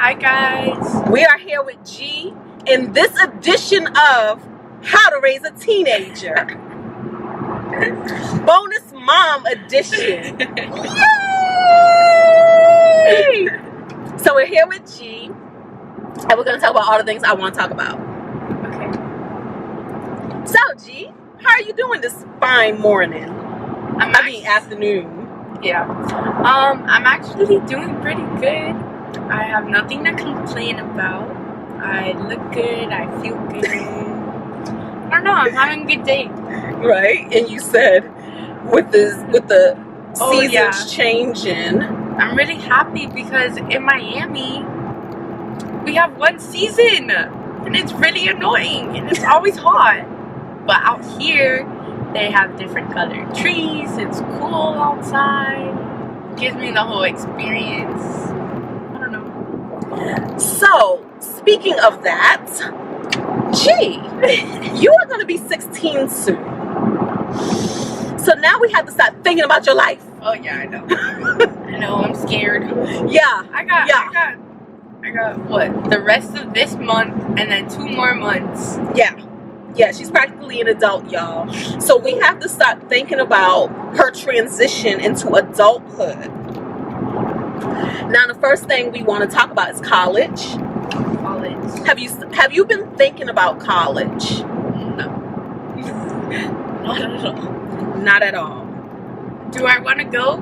Hi guys. We are here with G in this edition of How to Raise a Teenager. Bonus Mom Edition. Yay! So we're here with G, and we're going to talk about all the things I want to talk about. Okay. So G, how are you doing this fine morning? Afternoon. Yeah. I'm actually doing pretty good. I have nothing to complain about. I look good. I feel good. I don't know. I'm having a good day. Right? And you said with the seasons changing. I'm really happy because in Miami we have one season and it's really annoying and it's always hot. But out here they have different colored trees. It's cool outside. Gives me the whole experience. I don't know. So, speaking of that, Gee, you are going to be 16 soon. So now we have to start thinking about your life. Oh yeah, I know. I know. I'm scared. Yeah. I got what? The rest of this month and then 2 more months. Yeah, she's practically an adult, y'all. So we have to start thinking about her transition into adulthood. Now, the first thing we want to talk about is college. College. Have you been thinking about college? No. Not at all. Not at all. Do I want to go?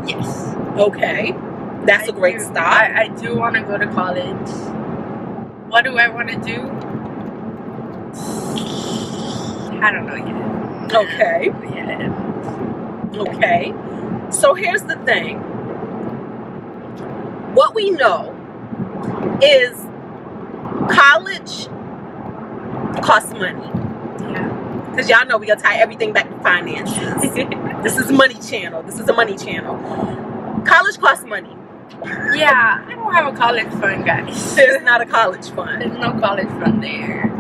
Yes. Okay. That's a great start. I do want to go to college. What do I want to do? I don't know yet. Okay. Yeah. Okay. So here's the thing. What we know is college costs money. Yeah. Because y'all know we gotta tie everything back to finances. This is money channel. This is a money channel. College costs money. Yeah, I don't have a college fund, guys. There's not a college fund. There's no college fund there.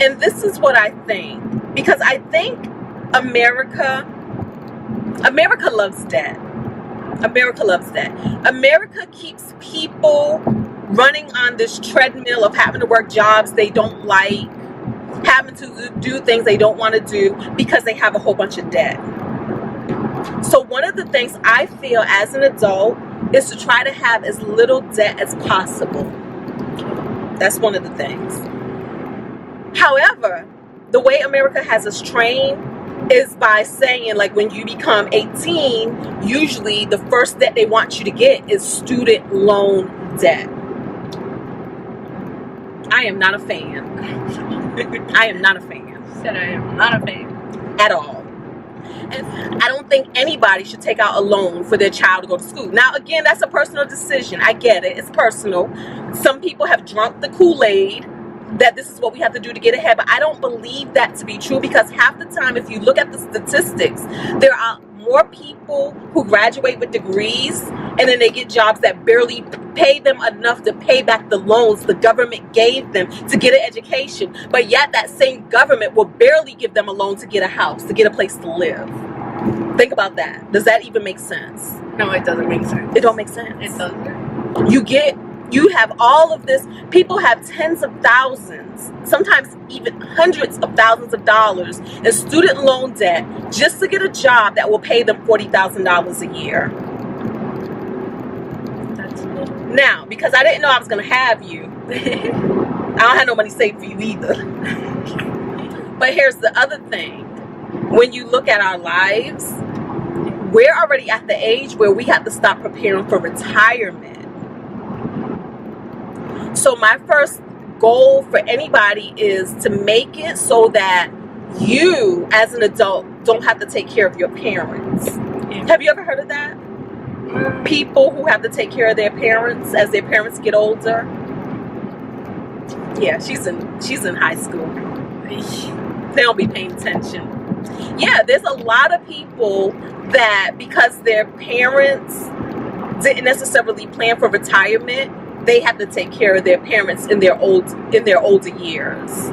And this is what I think. Because I think America loves debt. America loves debt. America keeps people running on this treadmill of having to work jobs they don't like, having to do things they don't want to do because they have a whole bunch of debt. So one of the things I feel as an adult is to try to have as little debt as possible. That's one of the things. However, the way America has us trained is by saying, like, when you become 18, usually the first debt they want you to get is student loan debt. I am not a fan. I am not a fan. Said I am not a fan. At all. And I don't think anybody should take out a loan for their child to go to school. Now, again, that's a personal decision. I get it. It's personal. Some people have drunk the Kool-Aid that this is what we have to do to get ahead, but I don't believe that to be true, because half the time, if you look at the statistics, there are more people who graduate with degrees and then they get jobs that barely pay them enough to pay back the loans the government gave them to get an education, but yet that same government will barely give them a loan to get a house, to get a place to live. Think about that. Does that even make sense? No, it doesn't make sense. It don't make sense. It doesn't. You have all of this. People have tens of thousands, sometimes even hundreds of thousands of dollars in student loan debt just to get a job that will pay them $40,000 a year. That's little. Now, because I didn't know I was going to have you, I don't have no money saved for you either. But here's the other thing. When you look at our lives, we're already at the age where we have to start preparing for retirement. So my first goal for anybody is to make it so that you, as an adult, don't have to take care of your parents. Yeah. Have you ever heard of that? People who have to take care of their parents as their parents get older. Yeah, she's in high school. They don't be paying attention. Yeah, there's a lot of people that, because their parents didn't necessarily plan for retirement, they have to take care of their parents in their older years.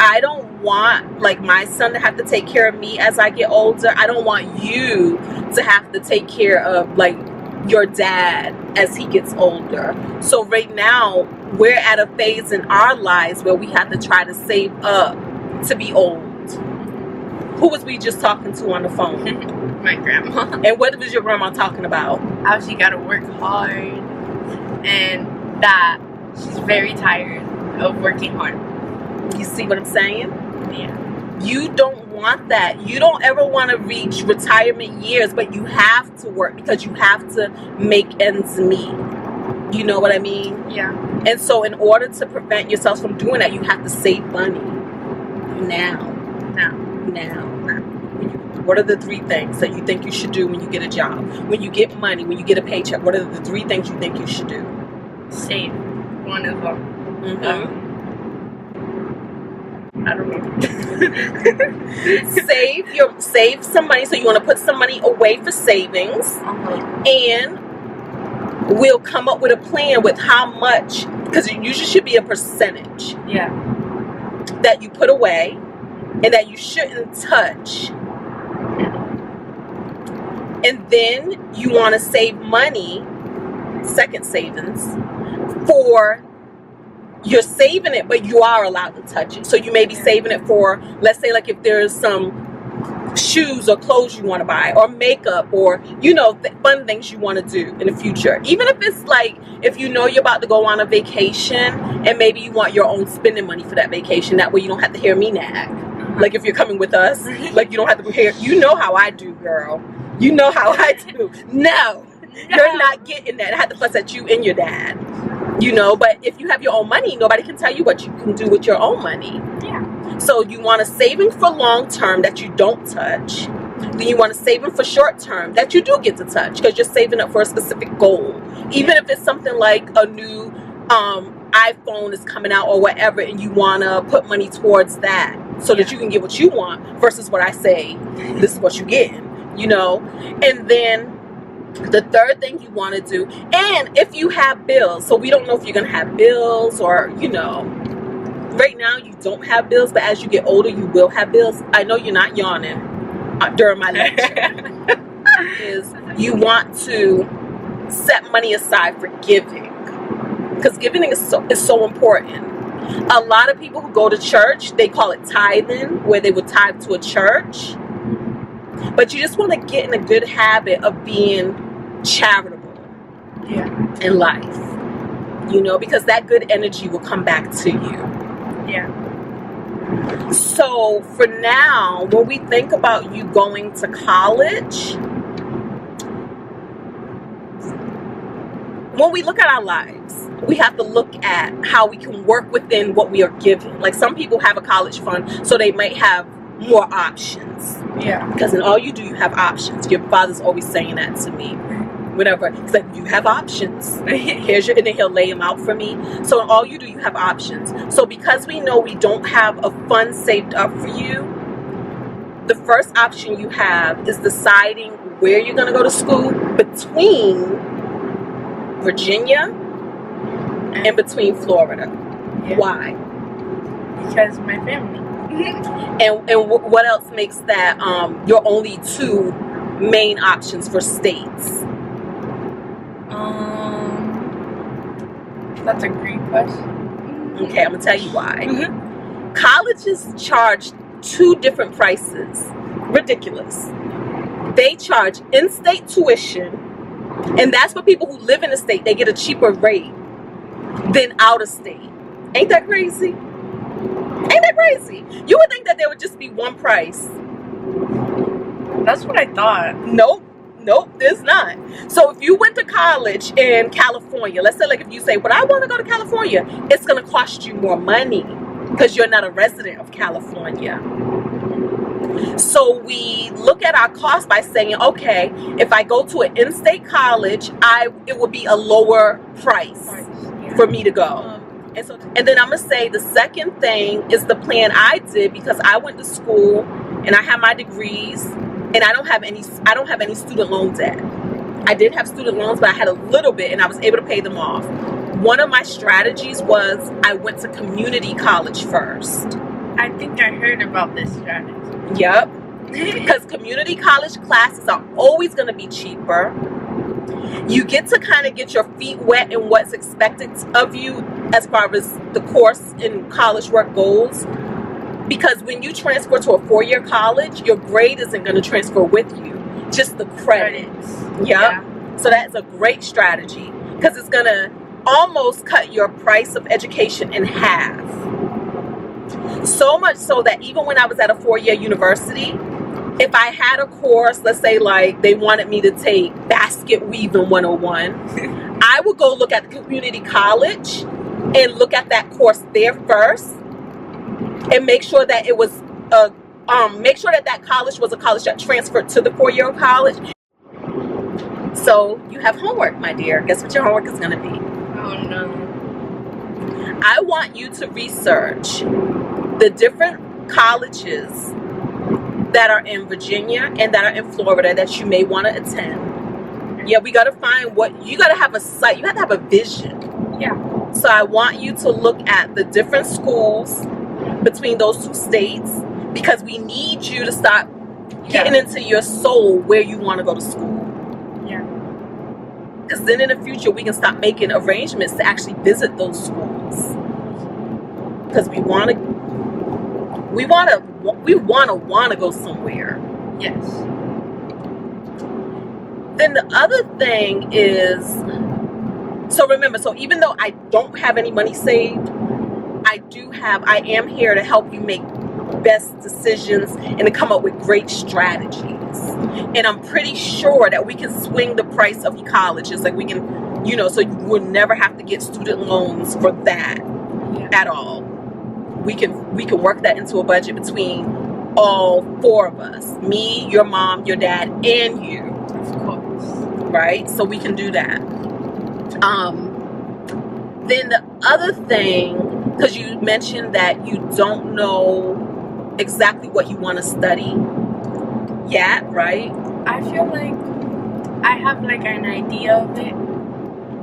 I don't want, like, my son to have to take care of me as I get older. I don't want you to have to take care of, like, your dad as he gets older. So right now, we're at a phase in our lives where we have to try to save up to be old. Who was we just talking to on the phone? My grandma. And what was your grandma talking about? How she got to work hard and that she's very tired of working hard. You see what I'm saying? Yeah. You don't want that. You don't ever want to reach retirement years, but you have to work because you have to make ends meet. You know what I mean? Yeah. And so in order to prevent yourself from doing that, you have to save money. Now. What are the 3 things that you think you should do when you get a job? When you get money, when you get a paycheck, what are the 3 things you think you should do? Save. One of them. Mm-hmm. I don't know. Save some money. So you want to put some money away for savings, and we'll come up with a plan with how much, because it usually should be a percentage. Yeah. That you put away and that you shouldn't touch. And then you want to save money, second savings, for you're saving it, but you are allowed to touch it. So you may be saving it for, let's say, like if there's some shoes or clothes you want to buy, or makeup, or fun things you want to do in the future. Even if it's like, if you know you're about to go on a vacation and maybe you want your own spending money for that vacation, that way you don't have to hear me nag. Like if you're coming with us, like you don't have to hear. You know how I do, girl. You know how I do. No, you're not getting that. I had to fuss at you and your dad. But if you have your own money, nobody can tell you what you can do with your own money. Yeah. So you want a saving for long term that you don't touch. Then you want a saving for short term that you do get to touch, because you're saving up for a specific goal. Even if it's something like a new iPhone is coming out or whatever, and you want to put money towards that so that you can get what you want versus what I say, this is what you get. And then the third thing you want to do, and if you have bills, so we don't know if you're going to have bills or, right now you don't have bills, but as you get older, you will have bills. I know you're not yawning during my lecture. Is you want to set money aside for giving, because giving is so important. A lot of people who go to church, they call it tithing, where they would tithe to a church. But you just want to get in a good habit of being charitable in life, because that good energy will come back to you. Yeah. So for now, when we think about you going to college, when we look at our lives, we have to look at how we can work within what we are given. Like some people have a college fund, so they might have more options. Yeah. Because in all you do, you have options. Your father's always saying that to me. Whatever. He's like, you have options. Here's and then he'll lay them out for me. So in all you do, you have options. So because we know we don't have a fund saved up for you, the first option you have is deciding where you're going to go to school between Virginia and between Florida. Yeah. Why? Because my family. And what else makes that your only 2 main options for states? That's a great question. Okay, I'm gonna tell you why. Mm-hmm. Colleges charge 2 different prices. Ridiculous. They charge in-state tuition, and that's for people who live in the state. They get a cheaper rate than out of state. Ain't that crazy? Ain't that crazy? You would think that there would just be one price. That's what I thought. Nope, there's not. So if you went to college in California, let's say like if you say, but I want to go to California, it's going to cost you more money because you're not a resident of California. So we look at our cost by saying, okay, if I go to an in-state college, it would be a lower price for me to go. And then I'm going to say the second thing is the plan I did, because I went to school and I have my degrees and I don't have any student loan debt. I did have student loans, but I had a little bit and I was able to pay them off. One of my strategies was I went to community college first. I think I heard about this strategy. Yep. Because community college classes are always going to be cheaper. You get to kind of get your feet wet in what's expected of you as far as the course in college work goes. Because when you transfer to a 4-year college, your grade isn't going to transfer with you, just the credits. Yep. Yeah. So that's a great strategy because it's going to almost cut your price of education in half. So much so that even when I was at a 4-year university, if I had a course, let's say like they wanted me to take basket weaving 101, I would go look at the community college and look at that course there first and make sure that it was that college was a college that transferred to the 4-year college. So you have homework, my dear. Guess what your homework is going to be? Oh no. I want you to research the different colleges that are in Virginia and that are in Florida that you may want to attend. Yeah, we got to find you got to have a site. You have to have a vision. Yeah. So I want you to look at the different schools between those 2 states because we need you to start getting into your soul where you want to go to school. Yeah. Because then in the future we can start making arrangements to actually visit those schools. Because we want to go somewhere. Yes. Then the other thing is, so remember, so even though I don't have any money saved, I am here to help you make best decisions and to come up with great strategies. And I'm pretty sure that we can swing the price of colleges. Like we can, so you will never have to get student loans for that at all. We can work that into a budget between all 4 of us. Me, your mom, your dad, and you. Of course. Right? So we can do that. Then the other thing, because you mentioned that you don't know exactly what you want to study yet, right? I feel like I have like an idea of it,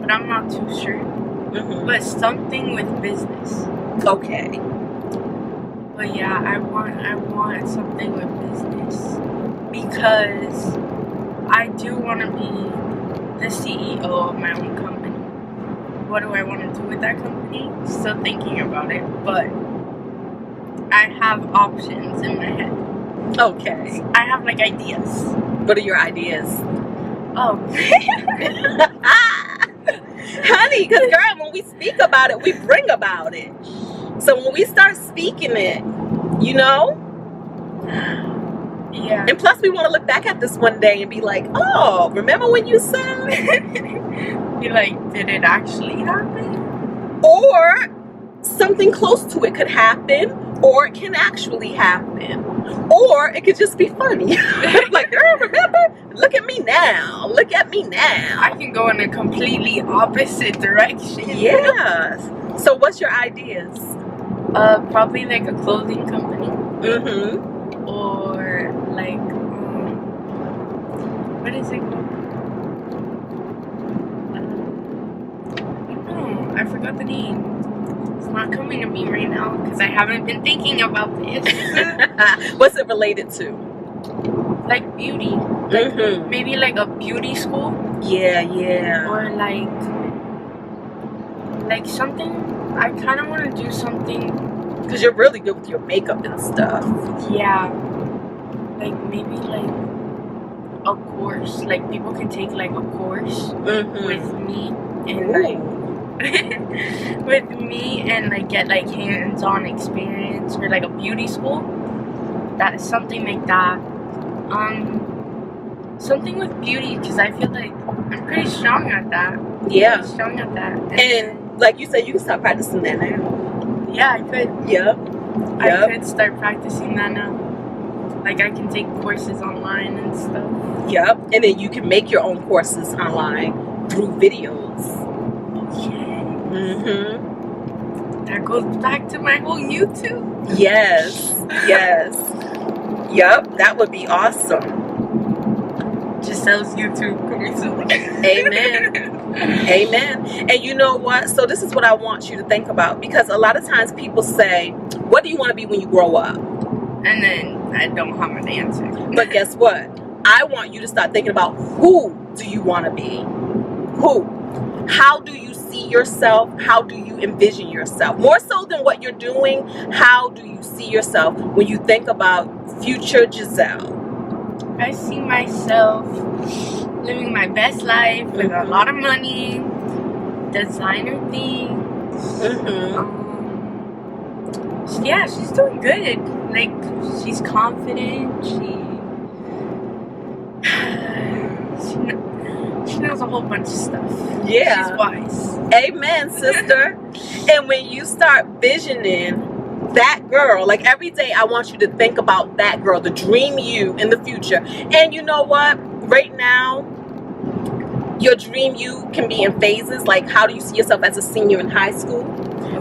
but I'm not too sure. Mm-hmm. But something with business. Okay. But yeah, I want something with business because I do want to be the CEO of my own company. What do I want to do with that company? Still thinking about it, but I have options in my head. Okay. I have like ideas. What are your ideas? Oh. Honey, because girl, when we speak about it, we bring about it. So when we start speaking it, Yeah. And plus we want to look back at this one day and be like, oh, remember when you said? Be like, did it actually happen? Or something close to it could happen, or it can actually happen, or it could just be funny. Like, girl, remember? Look at me now. Look at me now. I can go in a completely opposite direction. Yes. So what's your ideas? Probably like a clothing company. Mm-hmm. Or like, what is it called? I forgot the name. It's not coming to me right now because I haven't been thinking about this. What's it related to? Like beauty. Mm-hmm. Maybe like a beauty school. Yeah. Or like something. I kind of want to do something. Because you're really good with your makeup and stuff. Yeah. Like maybe like a course. Like people can take like a course with me and like with me and like get like hands-on experience or like a beauty school. That's something like that. Something with beauty because I feel like I'm pretty strong at that. Yeah. Pretty strong at that. And like you said, you can start practicing that now. Yeah, I could. Yep. I could start practicing that now. Like I can take courses online and stuff. Yep. And then you can make your own courses online through videos. Okay. Mm-hmm. That goes back to my whole YouTube. Yes. Yep. That would be awesome. Giselle's YouTube coming soon. Amen. And you know what? So this is what I want you to think about, because a lot of times people say, what do you want to be when you grow up? And then I don't have an answer. But guess what? I want you to start thinking about who do you want to be? Who? How do you see yourself? How do you envision yourself? More so than what you're doing, how do you see yourself when you think about future Giselle? I see myself living my best life with a lot of money, designer things. Yeah, she's doing good. Like, she's confident. She knows a whole bunch of stuff. Yeah. She's wise. Amen, sister. And when you start visioning that girl, like every day I want you to think about that girl, the dream you in the future. And you know what? Right now, your dream you can be in phases. Like, how do you see yourself as a senior in high school?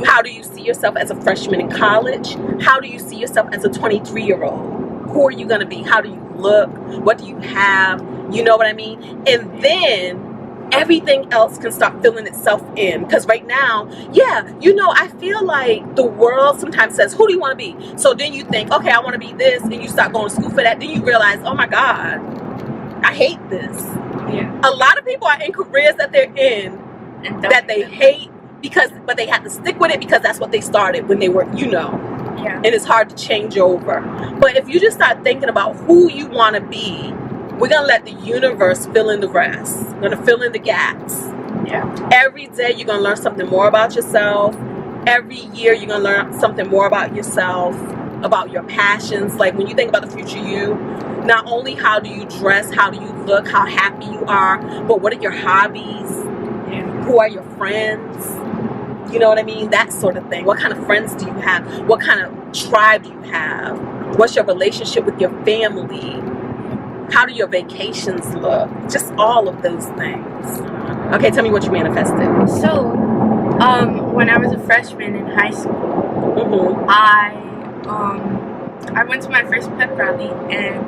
How do you see yourself as a freshman in college? How do you see yourself as a 23-year-old? Who are you going to be? How do you look? What do you have? You know what I mean? And then everything else can start filling itself in. Because right now, yeah, you know, I feel like the world sometimes says, who do you want to be? So then you think, okay, I want to be this. And you start going to school for that. Then you realize, oh my God, I hate this. Yeah. A lot of people are in careers that they're in And that they hate but they had to stick with it because that's what they started when they were, you know. Yeah. And it's hard to change over. But if you just start thinking about who you want to be, we're going to let the universe fill in the rest. We're going to fill in the gaps. Yeah. Every day you're going to learn something more about yourself. Every year you're going to learn something more about yourself, about your passions. Like when you think about the future you, not only how do you dress, how do you look, how happy you are, but what are your hobbies? Yeah. Who are your friends? You know what I mean? That sort of thing. What kind of friends do you have? What kind of tribe do you have? What's your relationship with your family? How do your vacations look? Just all of those things. Okay, tell me what you manifested. So, when I was a freshman in high school, I went to my first pep rally, and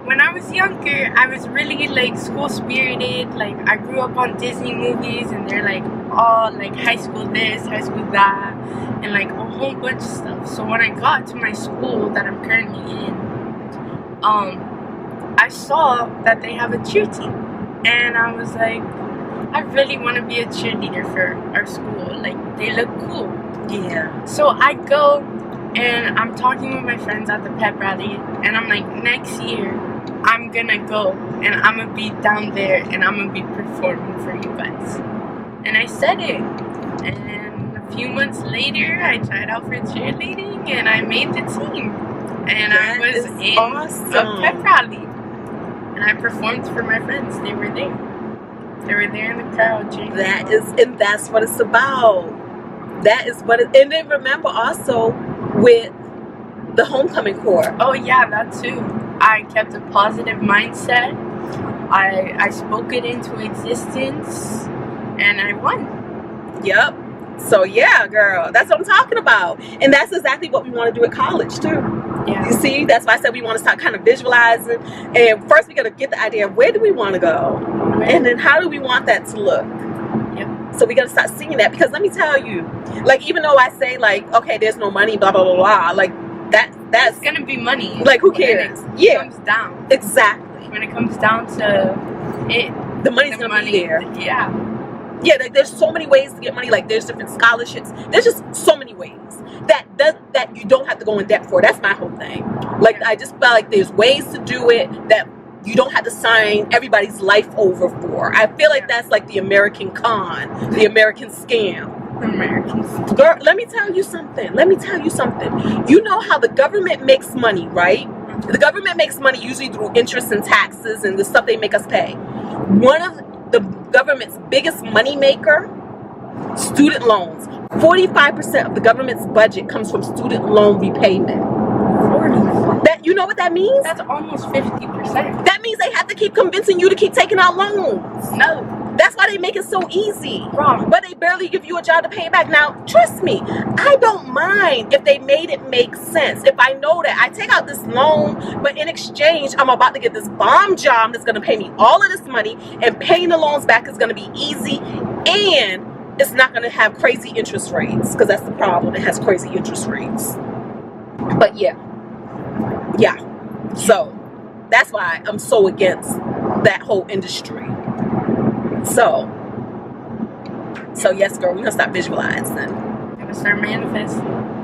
when I was younger, I was really like school spirited. Like, I grew up on Disney movies, and they're like all like high school this, high school that, and like a whole bunch of stuff. So when I got to my school that I'm currently in, I saw that they have a cheer team, and I was like, I really want to be a cheerleader for our school. Like, they look cool. Yeah. So I go, and I'm talking with my friends at the pep rally, and I'm like, next year I'm gonna go, and I'm gonna be down there, and I'm gonna be performing for you guys. And I said it, and a few months later I tried out for cheerleading, and I made the team, and I was in a pep rally, and I performed for my friends. They were there in the crowd cheering. And that's what it's about. That is what it, and then remember also with the homecoming corps. Oh yeah, that too. I kept a positive mindset. I spoke it into existence, and I won. Yep. So yeah, girl, that's what I'm talking about. And that's exactly what we want to do at college too. Yeah. You see, that's why I said we want to start kind of visualizing. And first we got to get the idea of where do we want to go? And then how do we want that to look? Yep. So we got to start seeing that, because let me tell you, like, even though I say like, okay, there's no money, blah, blah, blah, blah, like that's going to be money. Like, who cares? When Yeah. it comes down. Exactly. When it comes down to it. The money's going to be there. Yeah. Yeah, like there's so many ways to get money. Like there's different scholarships. There's just so many ways that you don't have to go in debt for. That's my whole thing. Like, I just felt like there's ways to do it that you don't have to sign everybody's life over for. I feel like that's like the American con, the American scam. Americans. Girl, let me tell you something. You know how the government makes money, right? The government makes money usually through interest and taxes and the stuff they make us pay. One of the government's biggest money maker, student loans. 45% of the government's budget comes from student loan repayment. 40. That, you know what that means? That's almost 50%. That means they have to keep convincing you to keep taking out loans. No. That's why they make it so easy. Wrong. But they barely give you a job to pay it back. Now, trust me, I don't mind if they made it make sense. If I know that I take out this loan, but in exchange, I'm about to get this bomb job that's going to pay me all of this money, and paying the loans back is going to be easy, and it's not going to have crazy interest rates, because that's the problem. It has crazy interest rates. But yeah. So that's why I'm so against that whole industry. So So yes, girl, we're gonna stop visualizing. I'm gonna start manifesting.